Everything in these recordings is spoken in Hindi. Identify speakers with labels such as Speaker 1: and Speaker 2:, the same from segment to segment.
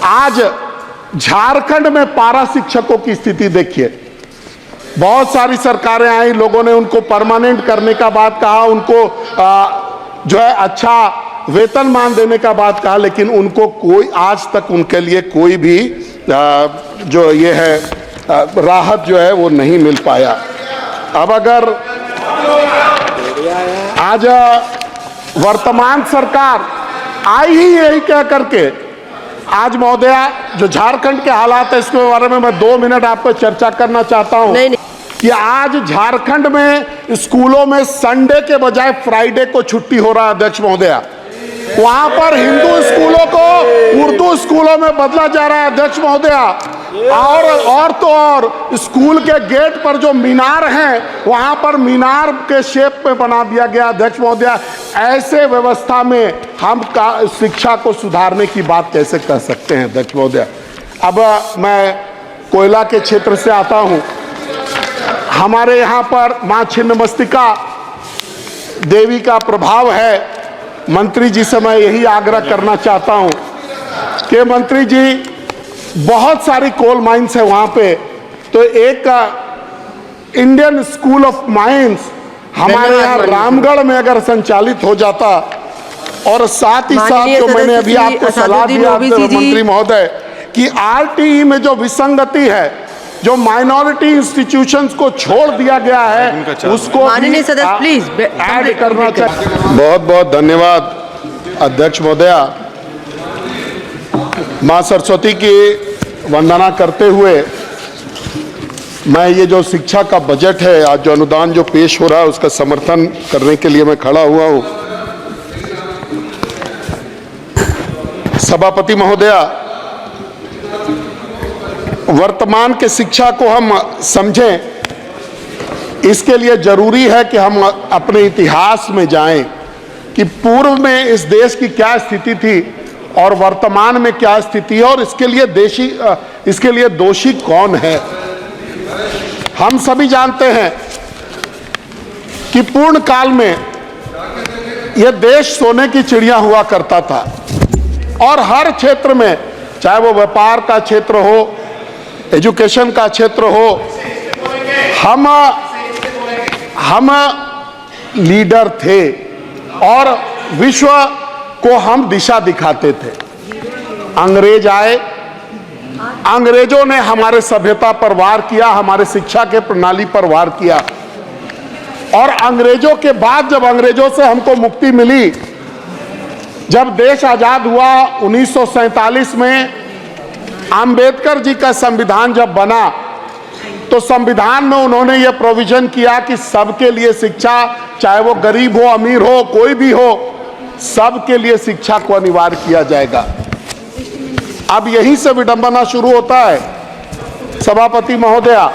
Speaker 1: आज झारखंड में पारा शिक्षकों की स्थिति देखिए। बहुत सारी सरकारें आई, लोगों ने उनको परमानेंट करने का बात कहा, उनको जो है अच्छा वेतनमान देने का बात कहा, लेकिन उनको कोई आज तक उनके लिए कोई भी जो ये है राहत जो है वो नहीं मिल पाया। अब अगर आज वर्तमान सरकार आई ही यही कह करके, आज महोदया जो झारखंड के हालात है इसके बारे में मैं 2 मिनट आपको चर्चा करना चाहता हूं कि आज झारखंड में स्कूलों में संडे के बजाय फ्राइडे को छुट्टी हो रहा है अध्यक्ष महोदया। वहां पर हिंदू स्कूलों को उर्दू स्कूलों में बदला जा रहा है अध्यक्ष महोदया। और तो और स्कूल के गेट पर जो मीनार हैं वहां पर मीनार के शेप में बना दिया गया अध्यक्ष महोदया। ऐसे व्यवस्था में हम शिक्षा को सुधारने की बात कैसे कर सकते हैं अध्यक्ष महोदया। अब मैं कोयला के क्षेत्र से आता हूं। हमारे यहाँ पर मां छिन्नमस्तिका देवी का प्रभाव है। मंत्री जी से मैं यही आग्रह करना चाहता हूं कि मंत्री जी, बहुत सारी कोल माइंस है वहां पे, तो एक इंडियन स्कूल ऑफ माइंस हमारे यहाँ रामगढ़ में अगर संचालित हो जाता, और साथ ही साथ जो मैंने अभी आपको सलाह दिया मंत्री महोदय कि आरटीई में जो विसंगति है, जो माइनॉरिटी इंस्टीट्यूशंस को छोड़ दिया गया है, उसको
Speaker 2: माननीय सदस्य प्लीज
Speaker 1: ऐड करना चाहिए। बहुत बहुत धन्यवाद अध्यक्ष महोदया। मां सरस्वती की वंदना करते हुए मैं ये जो शिक्षा का बजट है, आज जो अनुदान जो पेश हो रहा है, उसका समर्थन करने के लिए मैं खड़ा हुआ हूं। सभापति महोदया, वर्तमान के शिक्षा को हम समझें, इसके लिए जरूरी है कि हम अपने इतिहास में जाएं कि पूर्व में इस देश की क्या स्थिति थी और वर्तमान में क्या स्थिति है, और इसके लिए दोषी कौन है। हम सभी जानते हैं कि पूर्ण काल में यह देश सोने की चिड़िया हुआ करता था, और हर क्षेत्र में, चाहे वो व्यापार का क्षेत्र हो, एजुकेशन का क्षेत्र हो, हम लीडर थे और विश्व को हम दिशा दिखाते थे। अंग्रेज आए, अंग्रेजों ने हमारे सभ्यता पर वार किया, हमारे शिक्षा के प्रणाली पर वार किया, और अंग्रेजों के बाद जब अंग्रेजों से हमको मुक्ति मिली, जब देश आजाद हुआ 1947 में, अंबेडकर जी का संविधान जब बना, तो संविधान में उन्होंने यह प्रोविजन किया कि सबके लिए शिक्षा, चाहे वो गरीब हो, अमीर हो, कोई भी हो, सबके लिए शिक्षा को अनिवार्य किया जाएगा। अब यहीं से विडंबना शुरू होता है सभापति महोदया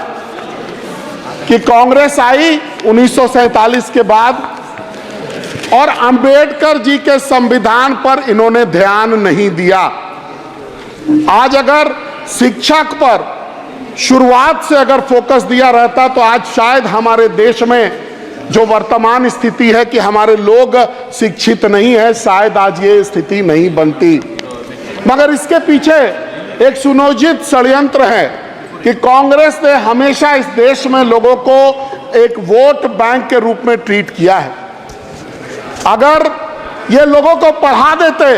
Speaker 1: कि कांग्रेस आई 1947 के बाद, और अंबेडकर जी के संविधान पर इन्होंने ध्यान नहीं दिया। आज अगर शिक्षक पर शुरुआत से अगर फोकस दिया रहता, तो आज शायद हमारे देश में जो वर्तमान स्थिति है कि हमारे लोग शिक्षित नहीं है, शायद आज ये स्थिति नहीं बनती। मगर इसके पीछे एक सुनियोजित षड्यंत्र है कि कांग्रेस ने हमेशा इस देश में लोगों को एक वोट बैंक के रूप में ट्रीट किया है। अगर ये लोगों को पढ़ा देते,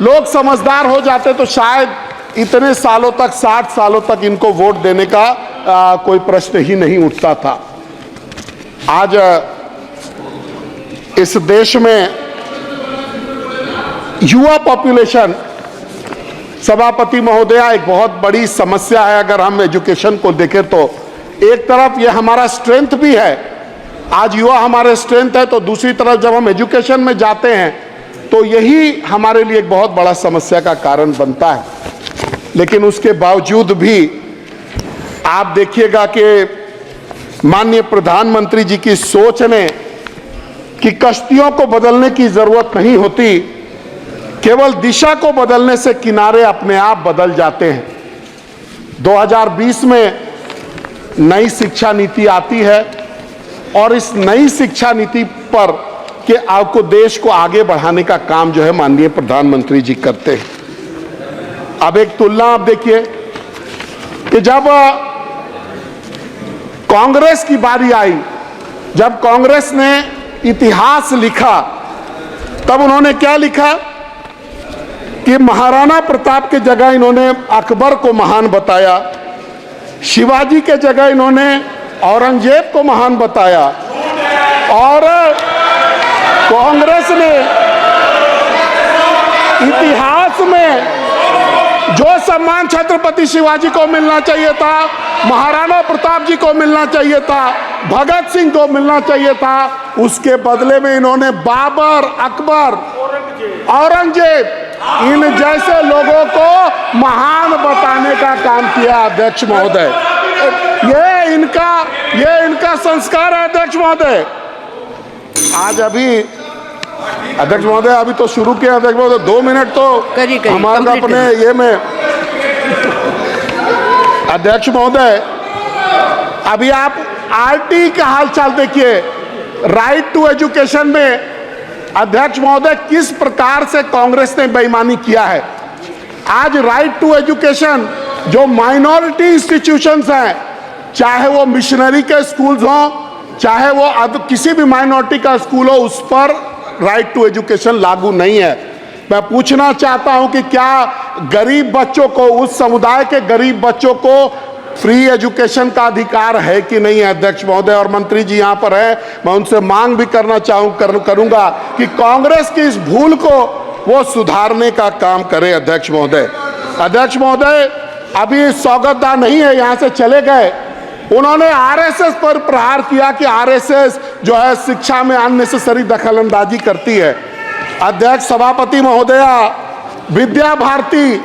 Speaker 1: लोग समझदार हो जाते, तो शायद इतने सालों तक, 60 सालों तक इनको वोट देने का कोई प्रश्न ही नहीं उठता था। आज इस देश में युवा पॉपुलेशन, सभापति महोदया, एक बहुत बड़ी समस्या है। अगर हम एजुकेशन को देखें तो एक तरफ ये हमारा स्ट्रेंथ भी है, आज युवा हमारे स्ट्रेंथ है, तो दूसरी तरफ जब हम एजुकेशन में जाते हैं तो यही हमारे लिए एक बहुत बड़ा समस्या का कारण बनता है। लेकिन उसके बावजूद भी आप देखिएगा कि माननीय प्रधानमंत्री जी की सोच ने कि कश्तियों को बदलने की जरूरत नहीं होती, केवल दिशा को बदलने से किनारे अपने आप बदल जाते हैं। 2020 में नई शिक्षा नीति आती है, और इस नई शिक्षा नीति पर कि आपको देश को आगे बढ़ाने का काम जो है माननीय प्रधानमंत्री जी करते हैं। अब एक तुलना आप देखिए कि जब कांग्रेस की बारी आई, जब कांग्रेस ने इतिहास लिखा, तब उन्होंने क्या लिखा कि महाराणा प्रताप के जगह इन्होंने अकबर को महान बताया, शिवाजी के जगह इन्होंने औरंगजेब को महान बताया, और कांग्रेस ने इतिहास में जो सम्मान छत्रपति शिवाजी को मिलना चाहिए था, महाराणा प्रताप जी को मिलना चाहिए था, भगत सिंह को मिलना चाहिए था, उसके बदले में इन्होंने बाबर, अकबर, औरंगजेब, इन जैसे लोगों को महान बताने का काम किया। अध्यक्ष महोदय, ये इनका संस्कार है। अध्यक्ष महोदय, आज अभी अध्यक्ष महोदय अभी तो शुरू किया। अध्यक्ष महोदय 2 मिनट तो हमारा अपने ये में। अध्यक्ष महोदय, अभी आप आरटी का हालचाल देखिए, राइट टू एजुकेशन में अध्यक्ष महोदय किस प्रकार से कांग्रेस ने बेईमानी किया है। आज राइट टू एजुकेशन जो माइनॉरिटी इंस्टीट्यूशंस हैं, चाहे वो मिशनरी के स्कूल्स हों, चाहे वो किसी भी माइनॉरिटी का स्कूल हो, उस पर राइट टू एजुकेशन लागू नहीं है। मैं पूछना चाहता हूं कि क्या गरीब बच्चों को, उस समुदाय के गरीब बच्चों को फ्री एजुकेशन का अधिकार है कि नहीं है। अध्यक्ष महोदय और मंत्री जी यहां पर है, मैं उनसे मांग भी करना करूंगा कि कांग्रेस की इस भूल को वो सुधारने का काम करे। अध्यक्ष महोदय, अध्यक्ष महोदय अभी सौगतदा नहीं है, यहां से चले गए। उन्होंने आरएसएस पर प्रहार किया कि आरएसएस जो है शिक्षा में अननेसेसरी दखलंदाजी करती है। अध्यक्ष सभापति महोदया, विद्या भारती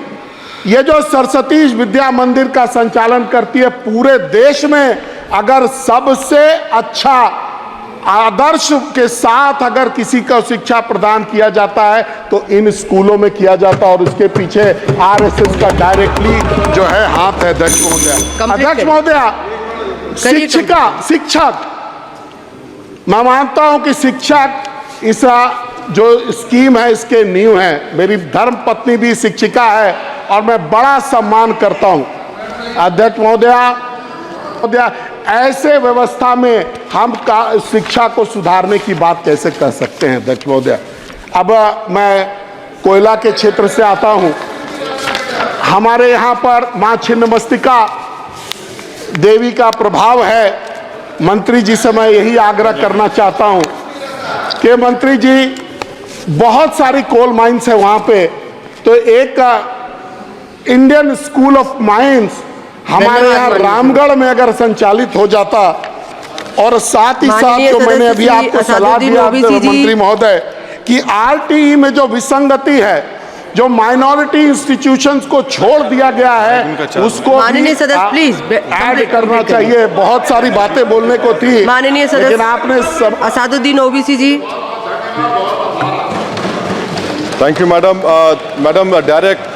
Speaker 1: ये जो सरस्वती विद्या मंदिर का संचालन करती है, पूरे देश में अगर सबसे अच्छा आदर्श के साथ अगर किसी को शिक्षा प्रदान किया जाता है तो इन स्कूलों में किया जाता है, और उसके पीछे आरएसएस का डायरेक्टली जो है हाथ है। अध्यक्ष महोदया, अध्यक्ष महोदया, शिक्षक, मैं मानता हूं कि शिक्षक इस जो स्कीम है इसके नींव है। मेरी धर्म पत्नी भी शिक्षिका है और मैं बड़ा सम्मान करता हूं। अध्यक्ष महोदया, ऐसे व्यवस्था में हम शिक्षा को सुधारने की बात कैसे कर सकते हैं। अध्यक्ष महोदया, अब मैं कोयला के क्षेत्र से आता हूं। हमारे यहां पर मां छिन्नमस्तिका देवी का प्रभाव है। मंत्री जी से मैं यही आग्रह करना चाहता हूं कि मंत्री जी, बहुत सारी कोल माइंस है वहां पे, तो एक इंडियन स्कूल ऑफ माइंस हमारे यहाँ रामगढ़ में अगर संचालित हो जाता, और साथ ही साथ जो मैंने अभी आपको सलाह दिया मंत्री महोदय कि आरटीई में जो विसंगति है, जो माइनॉरिटी इंस्टीट्यूशंस को छोड़ दिया गया है, उसको
Speaker 2: माननीय सदस्य प्लीज
Speaker 1: ऐड करना चाहिए। बहुत सारी बातें बोलने को थी,
Speaker 2: माननीय सदस्य,
Speaker 1: लेकिन आपने
Speaker 2: Asaduddin Owaisi ji.
Speaker 3: Thank you madam. Madam direct